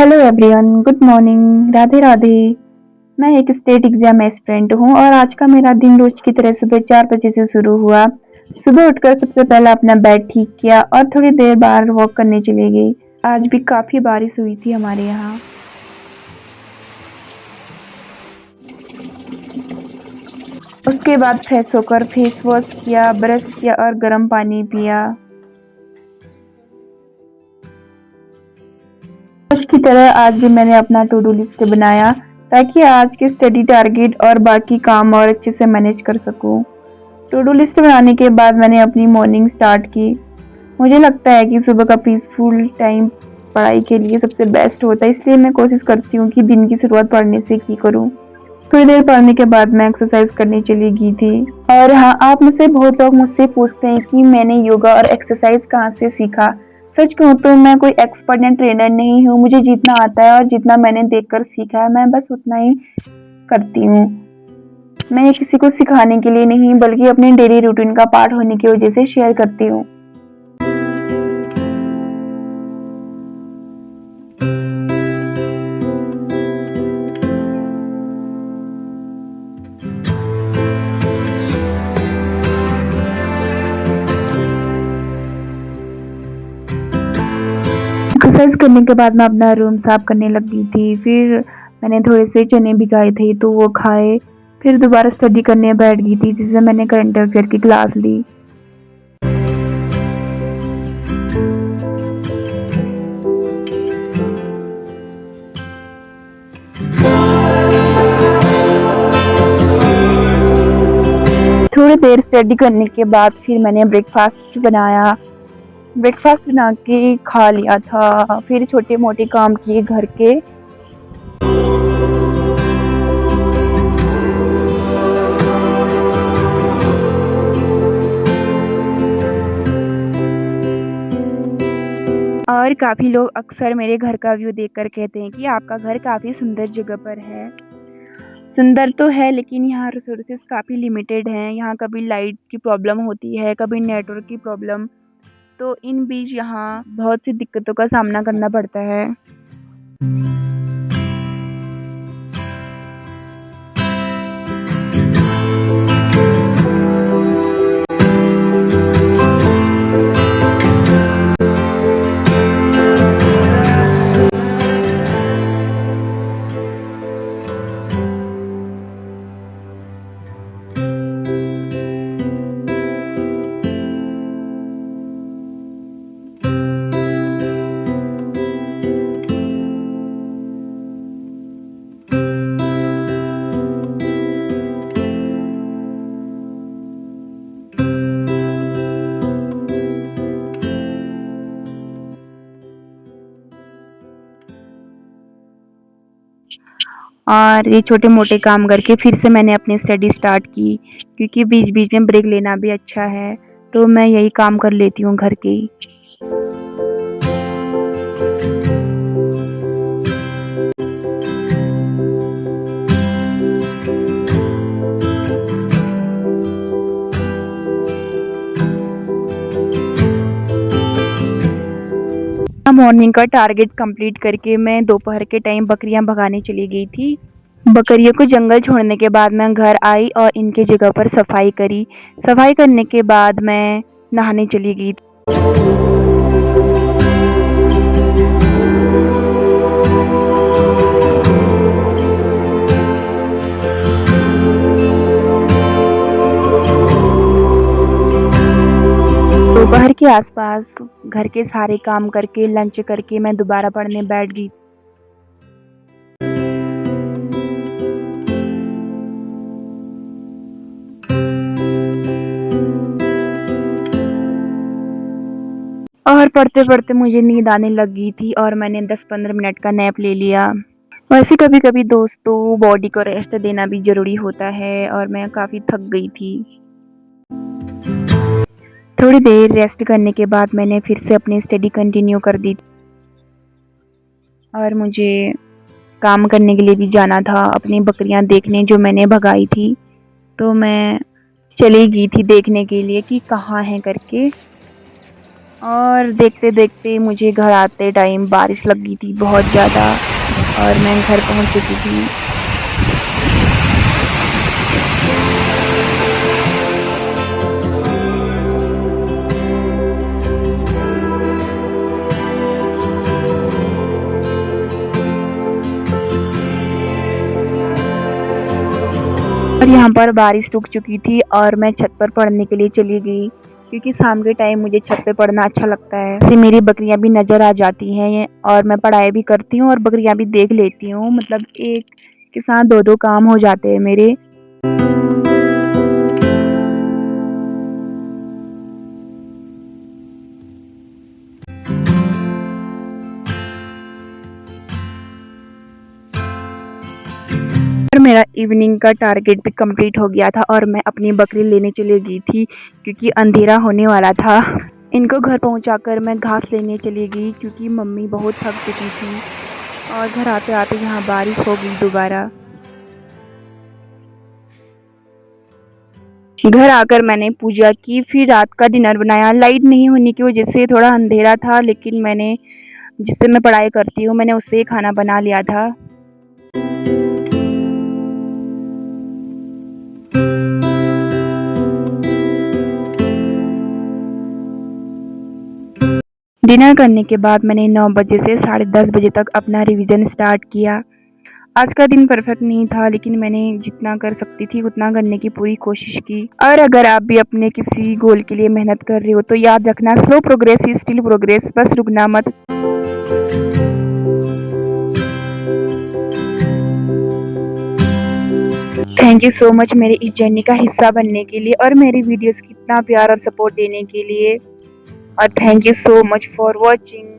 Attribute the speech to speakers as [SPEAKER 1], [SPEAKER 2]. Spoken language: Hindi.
[SPEAKER 1] Hello everyone, good morning, Radhe Radhe. मैं एक स्टेट एग्जाम एस्पिरेंट हूँ और आज का मेरा दिन रोज की तरह सुबह 4 बजे से शुरू हुआ। सुबह उठकर सबसे पहले अपना बेड ठीक किया और थोड़ी देर बाहर वॉक करने चली गई। आज भी काफी बारिश हुई थी हमारे यहाँ। उसके बाद फ्रेश होकर फेस वॉश किया, ब्रश किया और गर्म पानी पिया। रोज की तरह आज भी मैंने अपना टू डू लिस्ट बनाया ताकि आज के स्टडी टारगेट और बाकी काम और अच्छे से मैनेज कर सकूं। टू डू लिस्ट बनाने के बाद मैंने अपनी मॉर्निंग स्टार्ट की। मुझे लगता है कि सुबह का पीसफुल टाइम पढ़ाई के लिए सबसे बेस्ट होता है, इसलिए मैं कोशिश करती हूँ कि दिन की शुरुआत पढ़ने से ही करूँ। थोड़ी देर पढ़ने के बाद मैं एक्सरसाइज करने चली गई थी। और हाँ, आप में से बहुत लोग मुझसे पूछते हैं कि मैंने योगा और एक्सरसाइज कहाँ से सीखा। सच कहूँ तो मैं कोई एक्सपर्ट या ट्रेनर नहीं हूँ। मुझे जितना आता है और जितना मैंने देखकर सीखा है, मैं बस उतना ही करती हूँ। मैं ये किसी को सिखाने के लिए नहीं, बल्कि अपने डेली रूटीन का पार्ट होने की वजह से शेयर करती हूँ। एक्सरसाइज करने के बाद मैं अपना रूम साफ करने लगी थी। फिर मैंने थोड़े से चने भिगाए थे तो वो खाए। फिर दोबारा स्टडी करने बैठ गई थी, जिसमें मैंने करंट अफेयर की क्लास ली। थोड़ी देर स्टडी करने के बाद फिर मैंने ब्रेकफास्ट बनाया। ब्रेकफास्ट बना के खा लिया था। फिर छोटे मोटे काम किए घर के। और काफ़ी लोग अक्सर मेरे घर का व्यू देखकर कहते हैं कि आपका घर काफ़ी सुंदर जगह पर है। सुंदर तो है, लेकिन यहाँ रिसोर्सेज काफ़ी लिमिटेड हैं। यहाँ कभी लाइट की प्रॉब्लम होती है, कभी नेटवर्क की प्रॉब्लम। तो इन बीच यहाँ बहुत सी दिक्कतों का सामना करना पड़ता है। और ये छोटे मोटे काम करके फिर से मैंने अपनी स्टडी स्टार्ट की, क्योंकि बीच बीच में ब्रेक लेना भी अच्छा है। तो मैं यही काम कर लेती हूँ घर के ही। मॉर्निंग का टारगेट कंप्लीट करके मैं दोपहर के टाइम बकरियां भगाने चली गई थी। बकरियों को जंगल छोड़ने के बाद मैं घर आई और इनके जगह पर सफाई करी। सफाई करने के बाद मैं नहाने चली गई। दोपहर के आसपास घर के सारे काम करके लंच करके मैं दोबारा पढ़ने बैठ गई। और पढ़ते पढ़ते मुझे नींद आने लगी थी और मैंने 10-15 मिनट का नैप ले लिया। वैसे कभी कभी दोस्तों, बॉडी को रेस्ट देना भी ज़रूरी होता है और मैं काफ़ी थक गई थी। थोड़ी देर रेस्ट करने के बाद मैंने फिर से अपनी स्टडी कंटिन्यू कर दी और मुझे काम करने के लिए भी जाना था, अपनी बकरियां देखने जो मैंने भगाई थी। तो मैं चली गई थी देखने के लिए कि कहाँ हैं करके। और देखते देखते मुझे घर आते टाइम बारिश लग गई थी बहुत ज़्यादा और मैं घर पहुंच चुकी थी। और यहाँ पर बारिश रुक चुकी थी और मैं छत पर पढ़ने के लिए चली गई क्योंकि शाम के टाइम मुझे छत पे पढ़ना अच्छा लगता है। ऐसे मेरी बकरियां भी नज़र आ जाती हैं और मैं पढ़ाई भी करती हूँ और बकरियां भी देख लेती हूँ, मतलब एक के साथ दो दो काम हो जाते हैं मेरे। और मेरा इवनिंग का टारगेट भी कंप्लीट हो गया था और मैं अपनी बकरी लेने चली गई थी क्योंकि अंधेरा होने वाला था। इनको घर पहुंचाकर मैं घास लेने चली गई क्योंकि मम्मी बहुत थक चुकी थी और घर आते आते यहाँ बारिश हो गई दोबारा। घर आकर मैंने पूजा की, फिर रात का डिनर बनाया। लाइट नहीं होने की वजह से थोड़ा अंधेरा था, लेकिन मैंने जिससे मैं पढ़ाई करती हूँ मैंने उससे ही खाना बना लिया था। डिनर करने के बाद मैंने 9 बजे से 10:30 बजे तक अपना रिवीजन स्टार्ट किया। आज का दिन परफेक्ट नहीं था, लेकिन मैंने जितना कर सकती थी उतना करने की पूरी कोशिश की। और अगर आप भी अपने किसी गोल के लिए मेहनत कर रहे हो तो याद रखना, slow progress is still progress, बस रुकना मत। थैंक यू सो मच मेरे इस जर्नी का हिस्सा बनने के लिए और मेरी वीडियोस की इतना प्यार और सपोर्ट देने के लिए। और thank you so much for watching.